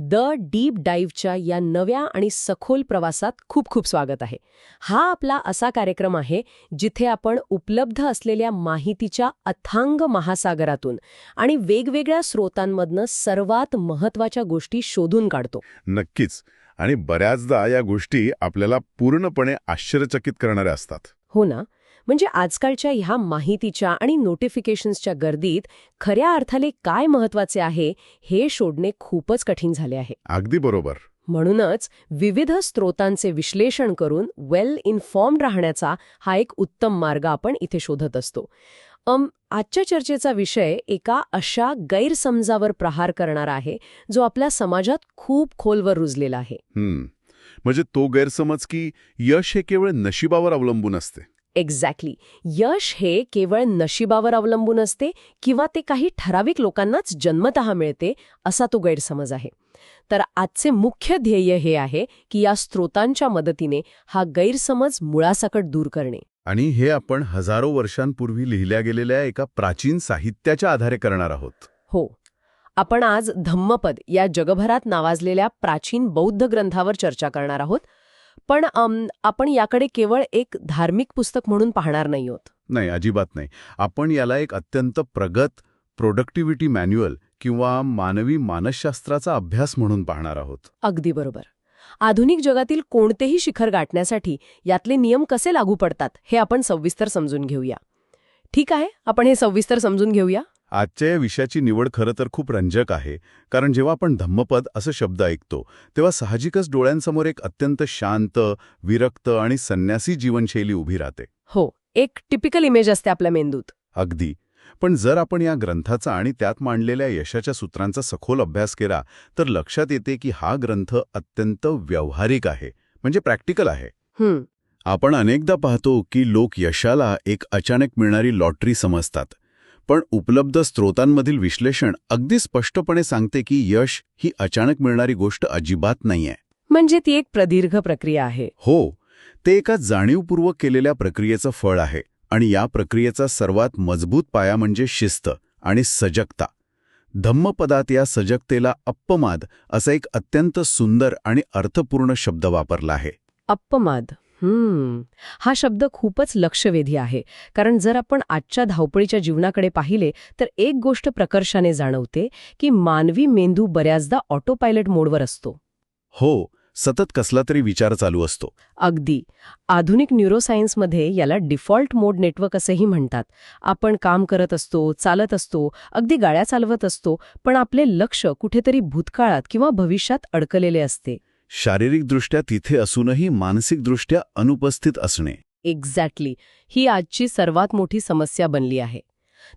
The deep डाईव्हच्या या नव्या आणि सखोल प्रवासात खूप खूप स्वागत आहे. हा आपला असा कार्यक्रम आहे जिथे आपण उपलब्ध असलेल्या माहितीच्या अथांग महासागरातून आणि वेगवेगळ्या स्रोतांमधनं सर्वात महत्त्वाच्या गोष्टी शोधून काढतो. नक्कीच. आणि बऱ्याचदा या गोष्टी आपल्याला पूर्णपणे आश्चर्यचकित करणाऱ्या असतात. हो ना, म्हणजे आजकालच्या ह्या माहितीच्या आणि नोटिफिकेशन्सच्या गर्दीत खऱ्या अर्थाने काय महत्त्वाचे आहे हे शोधणे खूपच कठीण झाले आहे. अगदी बरोबर. म्हणूनच विविध स्रोतांचे विश्लेषण करून वेल इन्फॉर्म्ड राहण्याचा हा एक उत्तम मार्ग आपण इथे शोधत असतो. आजच्या चर्चेचा विषय एका अशा गैरसमजावर प्रहार करणारा आहे जो आपल्या समाजात खूप खोलवर रुजलेला आहे. म्हणजे तो गैरसमज की यश हे केवळ नशिबावर अवलंबून असते. एक्झॅक्टली. यश हे केवळ नशिबावर अवलंबून असते किंवा ते काही ठराविक लोकांनाच जन्मतः मिळते असा तो गैरसमज आहे. तर आजचे मुख्य ध्येय हे आहे की या स्रोतांच्या मदतीने हा गैरसमज मुळासकट दूर करणे. आणि हे आपण हजारो वर्षांपूर्वी लिहिल्या गेलेल्या एका प्राचीन साहित्याच्या आधारे करणार आहोत. हो. आपण आज धम्मपद या जगभरात नावाजलेल्या प्राचीन बौद्ध ग्रंथावर चर्चा करणार आहोत. पण आपण याकडे केवळ एक धार्मिक पुस्तक म्हणून पाहणार नाही आहोत. नाही, अजिबात नाही. आपण याला एक अत्यंत प्रगत प्रोडक्टिव्हिटी मॅन्युअल किंवा मानवी मानसशास्त्राचा अभ्यास म्हणून पाहणार आहोत. अगदी बरोबर. आधुनिक जगातील कोणतेही शिखर गाठण्यासाठी यातले नियम कसे लागू पडतात हे आपण सविस्तर समजून घेऊया. ठीक आहे, आपण हे सविस्तर समजून घेऊया. आजच्या या विषयाची निवड खरं तर खूप रंजक आहे, कारण जेव्हा आपण धम्मपद असं शब्द ऐकतो तेव्हा साहजिकच डोळ्यांसमोर एक अत्यंत शांत, विरक्त आणि संन्यासी जीवनशैली उभी राहते. हो, एक टिपिकल इमेज असते आपल्या मेंदूत. अगदी. पण जर आपण या ग्रंथाचा आणि त्यात मांडलेल्या यशाच्या सूत्रांचा सखोल अभ्यास केला तर लक्षात येते की हा ग्रंथ अत्यंत व्यावहारिक आहे, म्हणजे प्रॅक्टिकल आहे. आपण अनेकदा पाहतो की लोक यशाला एक अचानक मिळणारी लॉटरी समजतात, पण उपलब्ध स्रोतांमधील विश्लेषण अगदी स्पष्टपणे सांगते की यश ही अचानक मिळणारी गोष्ट अजिबात नाहीये. म्हणजे ती एक प्रदीर्घ प्रक्रिया आहे. हो, ते एका जाणीवपूर्वक केलेल्या प्रक्रियेचं फळ आहे. आणि या प्रक्रियेचा सर्वात मजबूत पाया म्हणजे शिस्त आणि सजगता. धम्मपदात या सजगतेला अप्पमाद असा एक अत्यंत सुंदर आणि अर्थपूर्ण शब्द वापरला आहे. अप्पमाद. हा शब्द खूपच लक्षवेधी आहे, कारण जर आपण आजच्या धावपळीच्या जीवनाकडे पाहिले तर एक गोष्ट प्रकर्षाने जाणवते की मानवी मेंदू बऱ्याचदा ऑटो पायलट मोडवर असतो. हो, सतत कसला तरी विचार चालू असतो. अगदी. आधुनिक न्यूरोसायन्समध्ये याला डिफॉल्ट मोड नेटवर्क असेही म्हणतात. आपण काम करत असतो, चालत असतो, अगदी गाड्या चालवत असतो, पण आपले लक्ष कुठेतरी भूतकाळात किंवा भविष्यात अडकलेले असते. शारीरिकदृष्ट्या तिथे असूनही मानसिकदृष्ट्या अनुपस्थित असणे. एक्झॅक्टली. ही आजची सर्वात मोठी समस्या बनली आहे.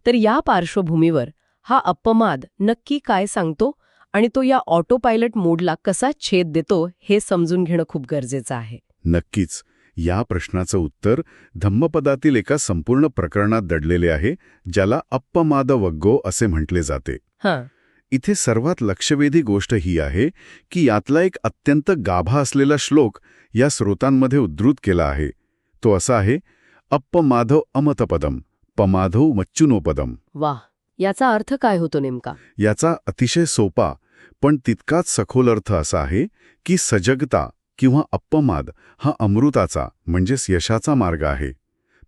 तर या पार्श्वभूमीवर हा अप्पमाद नक्की काय सांगतो आणि तो या ऑटो पायलट मोडला कसा छेद देतो हे समजून घेणं खूप गरजेचं आहे. नक्कीच. या प्रश्नाचं उत्तर धम्मपदातील एका संपूर्ण प्रकरणात दडलेले आहे, ज्याला अप्पमाद वग्गो असे म्हटले जाते. इथे सर्वात लक्षवेधी गोष्ट ही आहे की यातला एक अत्यंत गाभा असलेला श्लोक या स्रोतांमध्ये उद्धृत केला आहे. तो असा आहे, अप्पमाधव अमतपदम पमाधव मच्चुनोपदम. वाह! याचा अर्थ काय होतो नेमका? याचा अतिशय सोपा पण तितकाच सखोल अर्थ असा आहे की सजगता किंवा अप्पमाद हा अमृताचा म्हणजेच यशाचा मार्ग आहे,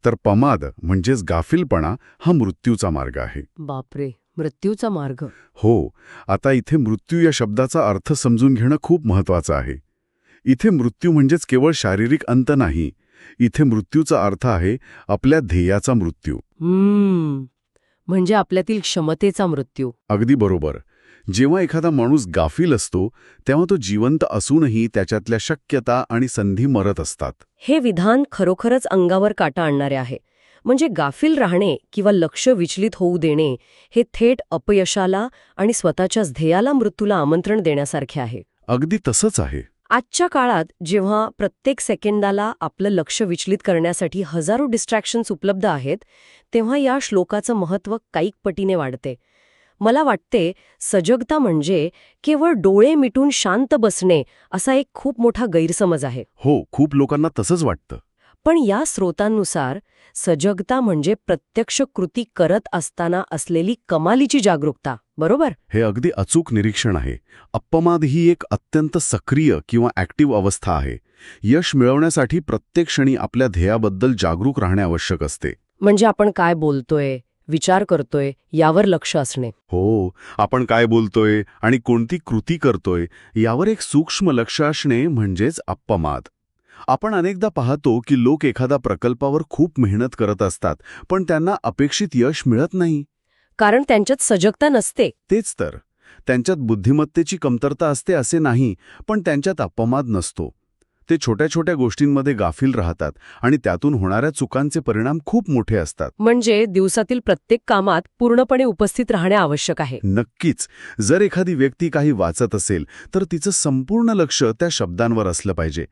तर पमाद म्हणजेच गाफिलपणा हा मृत्यूचा मार्ग आहे. बापरे, मृत्यूचा मार्ग. हो. आता इथे मृत्यू या शब्दाचा अर्थ समजून घेणं खूप महत्वाचं आहे. इथे मृत्यू म्हणजेच केवळ शारीरिक अंत नाही. इथे मृत्यूचा अर्थ आहे आपल्या ध्येयाचा मृत्यू. म्हणजे आपल्यातील क्षमतेचा मृत्यू. अगदी बरोबर. जेव्हा एखादा माणूस गाफील असतो तेव्हा तो जिवंत असूनही त्याच्यातल्या शक्यता आणि संधी मरत असतात. हे विधान खरोखरच अंगावर काटा आणणारे आहे. म्हणजे गाफील राहणे किंवा लक्ष विचलित होऊ देणे हे थेट अपयशाला आणि स्वतःच्याच ध्येयाला मृत्यूला आमंत्रण देण्यासारखे आहे. अगदी तसंच आहे. आजच्या काळात जेव्हा प्रत्येक सेकंदाला आपलं लक्ष विचलित करण्यासाठी हजारो डिस्ट्रॅक्शन्स उपलब्ध आहेत, तेव्हा या श्लोकाचं महत्त्व कैक पटीने वाढते. मला वाटते सजगता म्हणजे केवळ डोळे मिटून शांत बसणे असा एक खूप मोठा गैरसमज आहे. हो, खूप लोकांना तसंच वाटतं. पण या स्रोतांनुसार सजगता म्हणजे प्रत्यक्ष कृती करत असताना असलेली कमालीची जागरूकता, बरोबर? हे अगदी अचूक निरीक्षण आहे. अप्पमाद ही एक अत्यंत सक्रिय किंवा ॲक्टिव्ह अवस्था आहे. यश मिळवण्यासाठी प्रत्येक क्षणी आपल्या ध्येयाबद्दल जागरूक राहणे आवश्यक असते. म्हणजे आपण काय बोलतोय, विचार करतोय यावर लक्ष असणे. हो, आपण काय बोलतोय आणि कोणती कृती करतोय यावर एक सूक्ष्म लक्ष असणे म्हणजेच अप्पमाद. आपण अनेकदा पाहतो की लोक एखादा प्रकल्पावर खूप मेहनत करत असतात, पण त्यांना अपेक्षित यश मिळत नाही. कारण त्यांच्यात सजगता नसते. तेच तर. त्यांच्यात बुद्धिमत्तेची कमतरता असते असे नाही, पण त्यांच्यात अप्पमाद नसतो. ते छोट्या छोट्या गोष्टींमध्ये गाफील राहतात आणि त्यातून होणाऱ्या चुकांचे परिणाम खूप मोठे असतात. म्हणजे दिवसातील प्रत्येक कामात पूर्णपणे उपस्थित राहणे आवश्यक आहे. नक्कीच. जर एखादी व्यक्ती काही वाचत असेल तर तिचं संपूर्ण लक्ष त्या शब्दांवर असलं पाहिजे.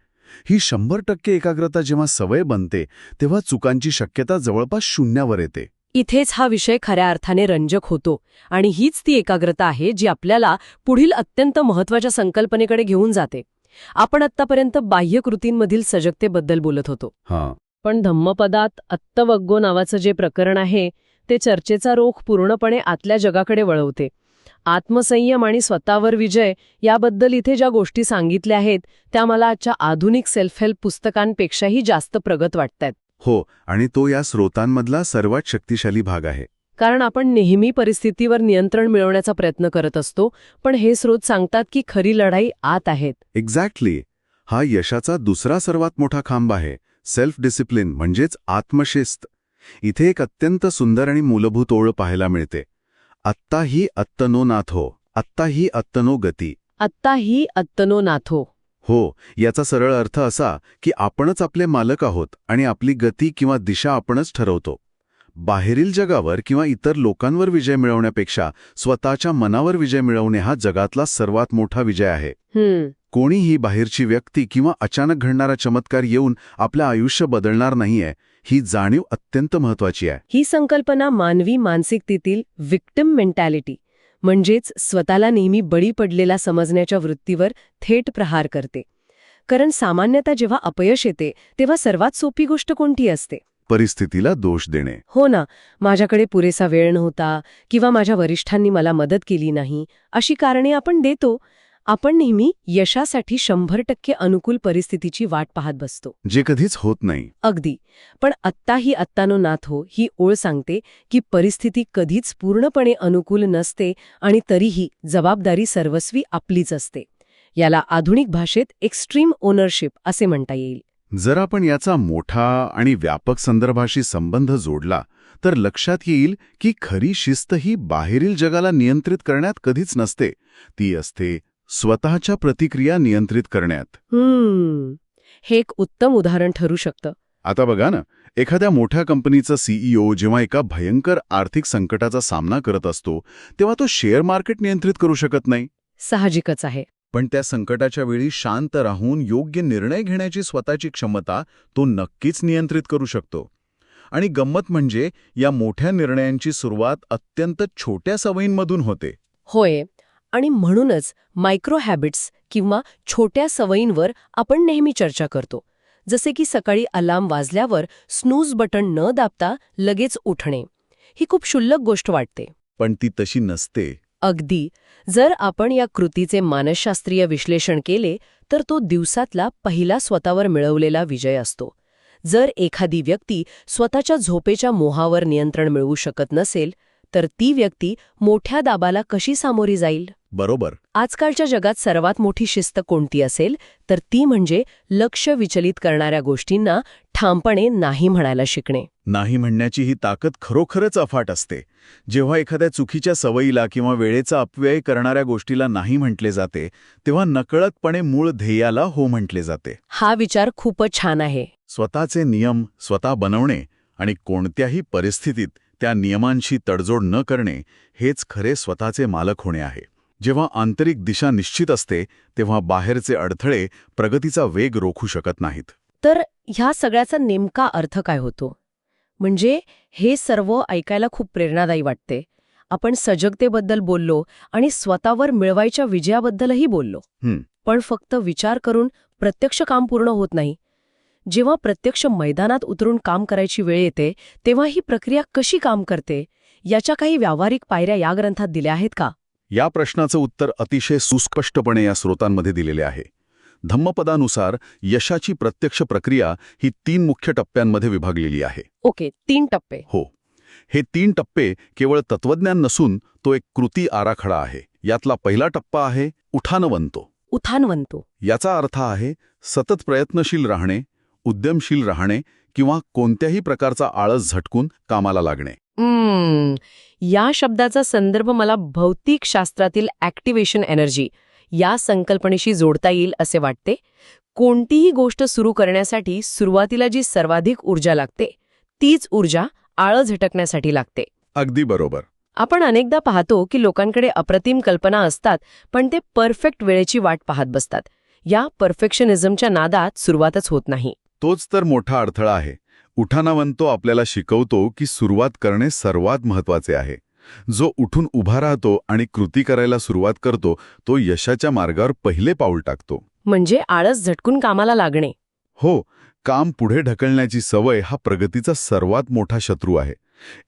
ही 100% एकाग्रता जेव्हा सवय बनते तेव्हा चुकांची शक्यता जवळपास शून्यावर येते. इथेच हा विषय खऱ्या अर्थाने रंजक होतो आणि हीच ती एकाग्रता आहे जी आपल्याला पुढील अत्यंत महत्त्वाच्या संकल्पनेकडे घेऊन जाते. आपण आत्तापर्यंत बाह्य कृतींमधील सजगतेबद्दल बोलत होतो. पण धम्मपदात अत्तवग्गो नावाचं जे प्रकरण आहे ते चर्चेचा रोख पूर्णपणे आतल्या जगाकडे वळवते. आत्मसंयम आणि स्वतःवर विजय याबद्दल इथे ज्या गोष्टी सांगितल्या आहेत त्या मला आजच्या आधुनिक सेल्फ हेल्प पुस्तकांपेक्षाही जास्त प्रगत वाटतायत. हो, आणि तो या स्रोतांमधला सर्वात शक्तिशाली भाग आहे. कारण आपण नेहमी परिस्थितीवर नियंत्रण मिळवण्याचा प्रयत्न करत असतो, पण हे स्रोत सांगतात की खरी लढाई आत आहेत. एक्झॅक्टली. हा यशाचा दुसरा सर्वात मोठा खांब आहे, सेल्फ डिसिप्लिन म्हणजेच आत्मशिस्त. इथे एक अत्यंत सुंदर आणि मूलभूत ओळ पाहायला मिळते. आत्ता ही अत्तनो नाथो, आत्ता ही अत्तनो गती. आत्ता ही अत्तनो नाथो. हो, याचा सरळ अर्थ असा की आपणच आपले मालक आहोत आणि आपली गती किंवा दिशा आपणच ठरवतो. बाहेरील जगावर किंवा इतर लोकांवर विजय मिळवण्यापेक्षा स्वतःच्या मनावर विजय मिळवणे हा जगातला सर्वात मोठा विजय आहे. कोणीही बाहेरची व्यक्ती किंवा अचानक घडणारा चमत्कार येऊन आपलं आयुष्य बदलणार नाहीये, ही जाणीव अत्यंत महत्वाची आहे. ही संकल्पना मानवी मानसिकतेतील विक्टिम मेंटॅलिटी म्हणजेच स्वतःला नेहमी बळी पडलेला समजण्याच्या वृत्तीवर थेट प्रहार करते. कारण सामान्यतः जेव्हा अपयश येते तेव्हा सर्वात सोपी गोष्ट कोणती असते? परिस्थितीला दोष देणे. हो ना, माझ्याकडे पुरेसा वेळ नव्हता किंवा माझ्या वरिष्ठांनी मला मदत केली नाही, अशी कारणे आपण देतो. आपण नेहमी यशासाठी 100% अनुकूल परिस्थितीची वाट पाहत बसतो, जे कधीच होत नाही. अगदी. पण आत्ता ही अत्तानो नाथो ही ओळ सांगते की परिस्थिती कधीच पूर्णपणे अनुकूल नसते आणि तरीही जबाबदारी सर्वस्वी आपलीच असते. याला आधुनिक भाषेत एक्स्ट्रीम ओनरशिप असे म्हणता येईल. जर आपण याचा मोठा आणि व्यापक संदर्भाशी संबंध जोडला तर लक्षात येईल की खरी शिस्त ही बाहेरील जगाला नियंत्रित करण्यात कधीच नसते. ती असते स्वतःच्या प्रतिक्रिया नियंत्रित करण्यात. हे एक उत्तम उदाहरण ठरू शकतं. आता बघा ना, एखाद्या मोठ्या कंपनीचा सीईओ जेव्हा एका भयंकर आर्थिक संकटाचा सामना करत असतो तेव्हा तो शेअर मार्केट नियंत्रित करू शकत नाही. साहजिकच आहे. पण त्या संकटाच्या वेळी शांत राहून योग्य निर्णय घेण्याची स्वतःची क्षमता तो नक्कीच नियंत्रित करू शकतो. आणि गंमत म्हणजे या मोठ्या निर्णयांची सुरुवात अत्यंत छोट्या सवयींमधून होते. होय, आणि म्हणूनच मायक्रो हॅबिट्स किंवा छोट्या सवयींवर आपण नेहमी चर्चा करतो. जसे की सकाळी अलार्म वाजल्यावर स्नूज बटन न दाबता लगेच उठणे. ही खूप क्षुल्लक गोष्ट वाटते, पण ती तशी नसते. अगदी. जर आपण या कृतीचे मानसशास्त्रीय विश्लेषण केले तर तो दिवसातला पहिला स्वतःवर मिळवलेला विजय असतो. जर एखादी व्यक्ती स्वतःच्या झोपेच्या मोहावर नियंत्रण मिळवू शकत नसेल तर ती व्यक्ती मोठ्या दाबाला कशी सामोरी जाईल? बरोबर. आजकालच्या जगात सर्वात मोठी शिस्त कोणती असेल तर ती म्हणजे लक्ष विचलित करणाऱ्या गोष्टींना ठामपणे नाही म्हणायला शिकणे. नाही म्हणण्याची ही ताकद खरोखरच अफाट असते. जेव्हा एखाद्या चुकीच्या सवयीला किंवा वेळेचा अपव्यय करणाऱ्या गोष्टीला नाही म्हटले जाते तेव्हा नकळतपणे मूळ ध्येयाला हो म्हटले जाते. हा विचार खूपच छान आहे. स्वतःचे नियम स्वतः बनवणे आणि कोणत्याही परिस्थितीत त्या नियमांशी तडजोड न करणे हेच खरे स्वतःचे मालक होणे आहे. जेव्हा आंतरिक दिशा निश्चित असते तेव्हा बाहेरचे अडथळे प्रगतीचा वेग रोखू शकत नाहीत. तर ह्या सगळ्याचा नेमका अर्थ काय होतो? म्हणजे हे सर्व ऐकायला खूप प्रेरणादायी वाटते. आपण सजगतेबद्दल बोललो आणि स्वतःवर मिळवायच्या विजयाबद्दलही बोललो. पण फक्त विचार करून प्रत्यक्ष काम पूर्ण होत नाही. जेव्हा प्रत्यक्ष मैदानात उतरून काम करायची वेळ येते तेव्हा ही प्रक्रिया कशी काम करते याच्या काही व्यावहारिक पायऱ्या या ग्रंथात दिल्या आहेत का? या प्रश्नाचं उत्तर अतिशय सुस्पष्टपणे या स्रोतांमध्ये दिलेले आहे. धम्मपदानुसार यशाची प्रत्यक्ष प्रक्रिया ही 3 मुख्य टप्प्यांमध्ये विभागलेली आहे. ओके, 3 टप्पे. हो, हे 3 टप्पे केवळ तत्वज्ञान नसून तो एक कृती आराखडा आहे. यातला पहिला टप्पा आहे उठानवंतो. उठानवंतो याचा अर्थ आहे सतत प्रयत्नशील राहणे, उद्यमशील राहणे किंवा कोणत्याही प्रकारचा आळस झटकून कामाला लागणे. या शब्दाचा संदर्भ मला भौतिक शास्त्रातील ॲक्टिव्हेशन एनर्जी या संकल्पनेशी जोडता येईल असे वाटते. कोणतीही गोष्ट सुरू करण्यासाठी सुरुवातीला जी सर्वाधिक ऊर्जा लागते तीच ऊर्जा आळस झटकण्यासाठी लागते. अगदी बरोबर. आपण अनेकदा पाहतो की लोकांकडे अप्रतिम कल्पना असतात पण ते परफेक्ट वेळेची वाट पाहत बसतात. या परफेक्शनिझमच्या नादात सुरुवातच होत नाही. तोच तर मोठा अडथळा आहे. उठानावंतो आपल्याला शिकवतो की सुरुवात करणे सर्वात महत्वाचे आहे. जो उठून उभा राहतो आणि कृती करायला सुरुवात करतो तो यशाच्या मार्गावर पहिले पाऊल टाकतो. म्हणजे आळस झटकून कामाला लागणे. हो, काम पुढे ढकलण्याची सवय हा प्रगतीचा सर्वात मोठा शत्रू आहे.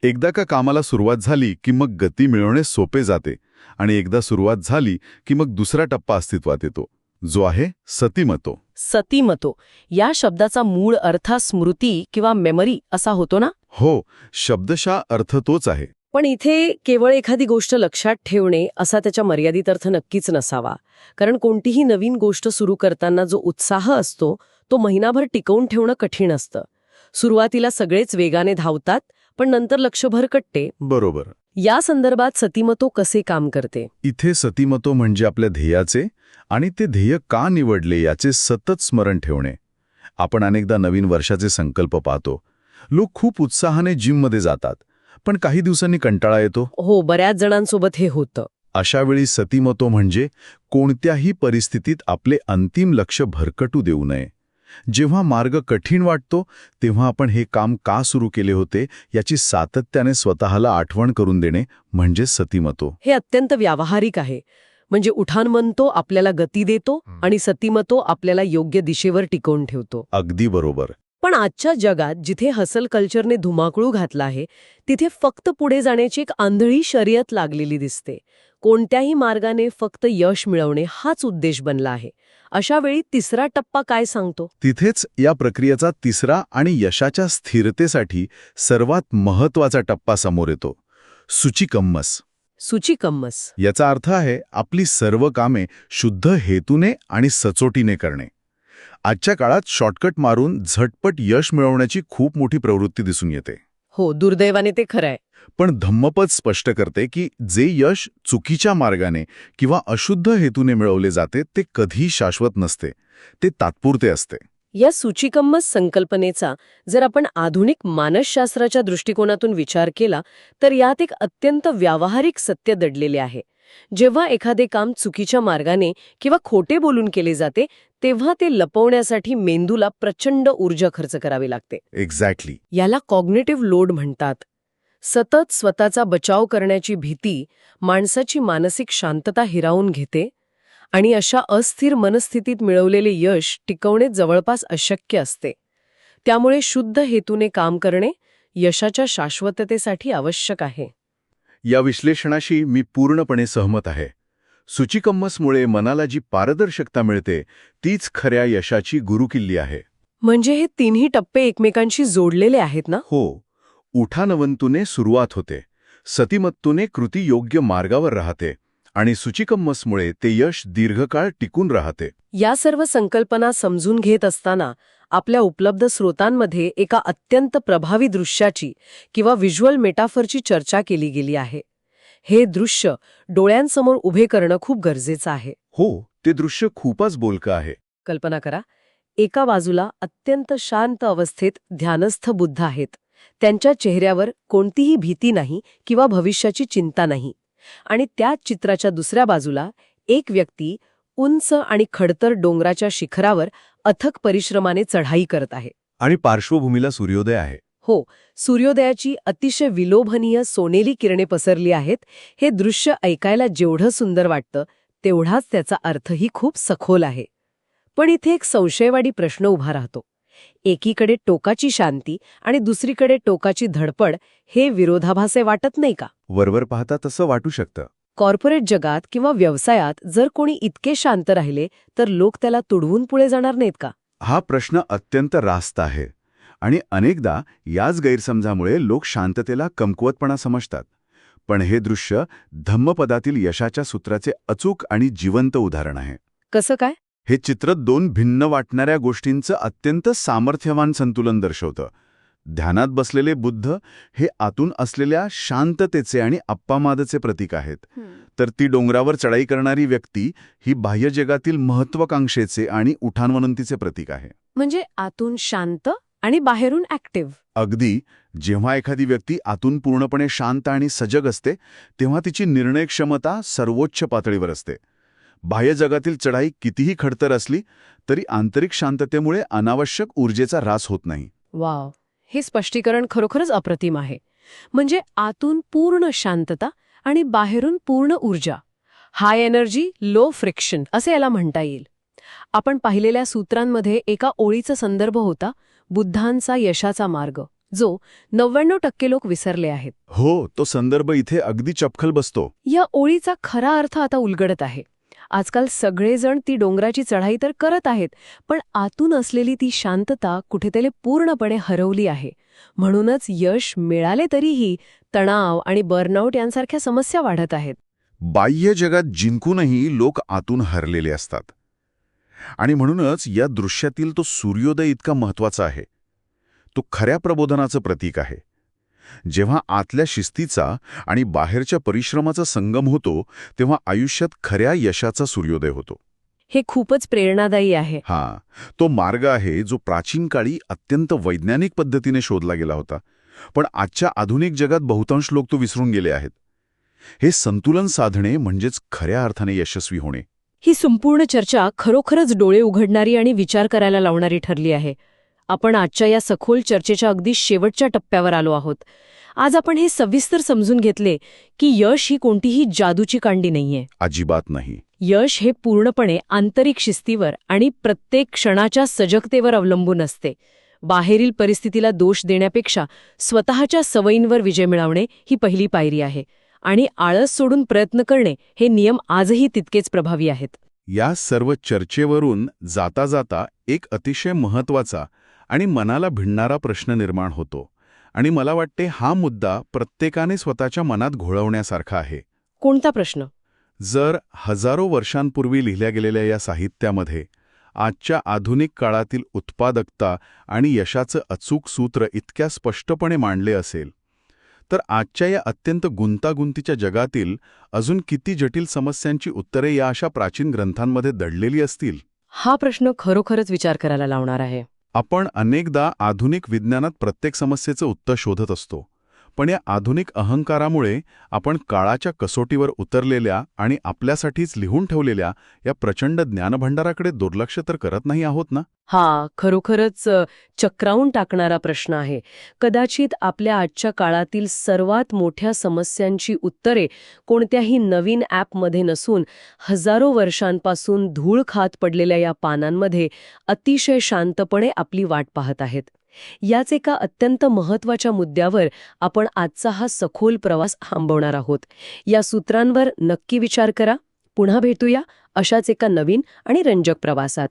एकदा का कामाला सुरुवात झाली की मग गती मिळवणे सोपे जाते आणि एकदा सुरुवात झाली की मग दुसरा टप्पा अस्तित्वात येतो, जो आहे सतीमतो. सतीमतो या शब्दाचा मूळ अर्थ स्मृती किंवा मेमरी असा होतो ना? हो, शब्दशः अर्थ तोच आहे. पण इथे केवळ एखादी गोष्ट लक्षात ठेवणे असा त्याच्या मर्यादित अर्थ नक्कीच नसावा. कारण कोणतीही नवीन गोष्ट सुरू करताना जो उत्साह असतो तो महिनाभर टिकवून ठेवणं कठीण असतं. सुरुवातीला सगळेच वेगाने धावतात पण नंतर लक्ष भरकटते. बरोबर. या संदर्भात सतीमतो कसे काम करते? इथे सतीमतो म्हणजे आपल्या ध्येयाचे आणि ते ध्येय का निवडले याचे सतत स्मरण ठेवणे. आपण अनेकदा नवीन वर्षाचे संकल्प पाहतो. लोक खूप उत्साहाने जिममध्ये जातात पण काही दिवसांनी कंटाळा येतो. हो, बऱ्याच जणांसोबत हे होतं. अशावेळी सतीमतो म्हणजे कोणत्याही परिस्थितीत आपले अंतिम लक्ष भरकटू देऊ नये. जेव्हा मार्ग कठीण वाटतो तेव्हा आपण हे काम का सुरू केले होते याची सातत्याने स्वतःला आठवण करून देणे म्हणजे सतीमतो. हे अत्यंत व्यावहारिक आहे. म्हणजे उठानमंतो आपल्याला गती देतो आणि सतीमतो आपल्याला योग्य दिशेवर टिकवून ठेवतो. अगदी बरोबर. पण आजच्या जगात जिथे हसल कल्चरने धुमाकूळ घातला आहे तिथे फक्त पुढे जाण्याची एक आंधळी शर्यत लागलेली दिसते. कोणत्याही मार्गाने फक्त यश मिळवणे हाच उद्देश बनला आहे. अशा वेळी तिसरा टप्पा काय सांगतो? तिथेच या प्रक्रियेचा तिसरा आणि यशाच्या स्थिरतेसाठी सर्वात महत्वाचा टप्पा समोर येतो, सूचिकम्मस. सूचिकम्मस याचा अर्थ आहे आपली सर्व कामे शुद्ध हेतूने आणि सचोटीने करणे. आजच्या काळात शॉर्टकट मारून झटपट यश मिळवण्याची खूप मोठी प्रवृत्ती दिसून येते. हो, दुर्दैवाने ते खरंय. पण धम्मपद स्पष्ट करते की जे यश चुकीच्या मार्गाने किंवा अशुद्ध हेतूने मिळवले जाते ते कधीही शाश्वत नसते, ते तात्पुरते असते. या सूचिकम्मस संकल्पनेचा जर आपण आधुनिक मानसशास्त्राच्या दृष्टिकोनातून विचार केला तर यात एक अत्यंत व्यावहारिक सत्य दडलेले आहे. जेव्हा एखादे काम चुकीच्या मार्गाने किंवा खोटे बोलून केले जाते तेव्हा ते लपवण्यासाठी मेंदूला प्रचंड ऊर्जा खर्च करावी लागते. एक्झॅक्टली. याला कॉग्निटिव्ह लोड म्हणतात. सतत स्वतःचा बचाव करण्याची भीती माणसाची मानसिक शांतता हिरावून घेते आणि अशा अस्थिर मनस्थितीत मिळवलेले यश टिकवणे जवळपास अशक्य असते. त्यामुळे शुद्ध हेतूने काम करणे यशाच्या शाश्वततेसाठी आवश्यक आहे. या विश्लेषणाशी मी पूर्णपणे सहमत आहे. सूचिकम्मसमुळे मनाला जी पारदर्शकता मिळते तीच खऱ्या यशाची गुरुकिल्ली आहे. म्हणजे हे तिन्ही टप्पे एकमेकांशी जोडलेले आहेत ना? हो. उठानवंतूने सुरुवात होते, सतीमत्तूने कृती योग्य मार्गावर राहते आणि सूचिकम्मसमुळे ते यश दीर्घकाळ टिकून राहते. या सर्व संकल्पना समजून घेत असताना आपल्या उपलब्ध स्रोतांमध्ये एका अत्यंत प्रभावी दृश्याची किंवा व्हिज्युअल मेटाफरची चर्चा केली गेली आहे. हे दृश्य डोळ्यांसमोर उभे करणं खूप गरजेचं आहे. हो, ते दृश्य खूपच बोलकं आहे. कल्पना करा, एका बाजूला अत्यंत शांत अवस्थेत ध्यानस्थ बुद्ध आहेत. त्यांच्या चेहऱ्यावर कोणतीही भीती नाही किंवा भविष्याची चिंता नाही. आणि त्याच चित्राच्या दुसऱ्या बाजूला एक व्यक्ती उंच आणि खडतर डोंगराच्या शिखरावर अथक परिश्रमाने चढाई करत आहे. आणि पार्श्वभूमीला सूर्योदय आहे. हो, सूर्योदयाची अतिशय विलोभनीय सोनेरी किरणे पसरली आहेत. हे दृश्य ऐकायला जेवढं सुंदर वाटतं तेवढाच त्याचा अर्थही खूप सखोल आहे. पण इथे एक संशयवादी प्रश्न उभा राहतो. एकीकडे टोकाची शांती आणि दुसरीकडे टोकाची धडपड, हे विरोधाभासे वाटत नाही का? वरवर पाहता तसं वाटू शकतं. कॉर्पोरेट जगात किंवा व्यवसायात जर कोणी इतके शांत राहिले तर लोक त्याला तुडवून पुढे जाणार नाहीत का? हा प्रश्न अत्यंत रास्त आहे आणि अनेकदा याच गैरसमजामुळे लोक शांततेला कमकुवतपणा समजतात. पण हे दृश्य धम्मपदातील यशाच्या सूत्राचे अचूक आणि जिवंत उदाहरण आहे. कसं काय? हे चित्र दोन भिन्न वाटणाऱ्या गोष्टींचं अत्यंत सामर्थ्यवान संतुलन दर्शवतं. ध्यानात बसलेले बुद्ध हे आतून असलेल्या शांततेचे आणि अप्पामादचे प्रतीक आहेत, तर ती डोंगरावर चढाई करणारी व्यक्ती ही बाह्य जगातील महत्वाकांक्षेचे आणि उठाणवणंतीचे प्रतीक आहे. म्हणजे आतून शांत आणि बाहेरून ऍक्टिव्ह. अगदी. जेव्हा एखादी व्यक्ती आतून पूर्णपणे शांत आणि सजग असते तेव्हा तिची निर्णय क्षमता सर्वोच्च पातळीवर असते. बाह्य जगातील चढाई कितीही खडतर असली तरी आंतरिक शांततेमुळे अनावश्यक ऊर्जेचा ऱ्हास होत नाही. वाव, हे स्पष्टीकरण खरोखरच अप्रतिम आहे. म्हणजे आतून पूर्ण शांतता आणि बाहेरून पूर्ण ऊर्जा. हाय एनर्जी, लो फ्रिक्शन असे याला म्हणता येईल. आपण पाहिलेल्या सूत्रांमध्ये एका ओळीचा संदर्भ होता, बुद्धांचा यशाचा मार्ग, जो 99% लोक विसरले आहेत. हो, तो संदर्भ इथे अगदी चपखल बसतो. या ओळीचा खरा अर्थ आता उलगडत आहे. आजकाल सगळेजण ती डोंगराची चढाई तर करत आहेत, पण आतून असलेली ती शांतता कुठेतरी पूर्णपणे हरवली आहे. म्हणूनच यश मिळाले तरीही तणाव आणि बर्नआउट यांसारख्या समस्या वाढत आहेत. बाह्य जगात जिंकूनही लोक आतून हरलेले असतात. आणि म्हणूनच या दृश्यातील तो सूर्योदय इतका महत्वाचा आहे. तो खऱ्या प्रबोधनाचं प्रतीक आहे. जेव्हा आतल्या शिस्तीचा आणि बाहेरच्या परिश्रमाचा संगम होतो तेव्हा आयुष्यात खऱ्या यशाचा सूर्योदय होतो. हे खूपच प्रेरणादायी आहे. हां, तो मार्ग आहे जो प्राचीन काळी अत्यंत वैज्ञानिक पद्धतीने शोधला गेला होता, पण आजच्या आधुनिक जगात बहुतांश लोक तो विसरून गेले आहेत. हे संतुलन साधणे म्हणजेच खऱ्या अर्थाने यशस्वी होणे. ही संपूर्ण चर्चा खरोखरच डोळे उघडणारी आणि विचार करायला लावणारी ठरली आहे. आपण आजच्या या सखोल चर्चेच्या अगदी शेवटच्या टप्प्यावर आलो आहोत. आज आपण हे सविस्तर समजून घेतले की यश ही कोणतीही जादूची कांडी नाहीये. अजिबात नाही. यश हे पूर्णपणे आंतरिक शिस्तीवर आणि प्रत्येक क्षणाच्या सजगतेवर अवलंबून असते. बाहेरील परिस्थितीला दोष देण्यापेक्षा स्वतःच्या सवयींवर विजय मिळवणे ही पहिली पायरी आहे. आणि आळस सोडून प्रयत्न करणे हे नियम आजही तितकेच प्रभावी आहेत. या सर्व चर्चेवरून जाता जाता एक अतिशय महत्वाचा आणि मनाला भिडणारा प्रश्न निर्माण होतो, आणि मला वाटते हा मुद्दा प्रत्येकाने स्वतःच्या मनात घोळवण्यासारखा आहे. कोणता प्रश्न? जर हजारो वर्षांपूर्वी लिहिल्या गेलेल्या या साहित्यामध्ये आजच्या आधुनिक काळातील उत्पादकता आणि यशाचं अचूक सूत्र इतक्या स्पष्टपणे मांडले असेल, तर आजच्या या अत्यंत गुंतागुंतीच्या जगातील अजून किती जटिल समस्यांची उत्तरे या अशा प्राचीन ग्रंथांमध्ये दडलेली असतील? हा प्रश्न खरोखरच विचार करायला लावणार आहे. आपण अनेकदा आधुनिक विज्ञानात प्रत्येक समस्येचं उत्तर शोधत असतो, पण या आधुनिक अहंकारामुळे आपण काळाच्या कसोटीवर उतरलेल्या आणि आपल्यासाठीच लिहून ठेवलेल्या या प्रचंड ज्ञानभंडाराकडे दुर्लक्ष तर करत नाही आहोत ना? हा खरोखरच चक्रावून टाकणारा प्रश्न आहे. कदाचित आपल्या आजच्या काळातील सर्वात मोठ्या समस्यांची उत्तरे कोणत्याही नवीन ॲपमध्ये नसून हजारो वर्षांपासून धूळ खात पडलेल्या या पानांमध्ये अतिशय शांतपणे आपली वाट पाहत आहेत. याच एका अत्यंत महत्त्वाच्या मुद्द्यावर आपण आजचा हा सखोल प्रवास थांबवणार आहोत. या सूत्रांवर नक्की विचार करा. पुन्हा भेटूया अशाच एका नवीन आणि रंजक प्रवासात.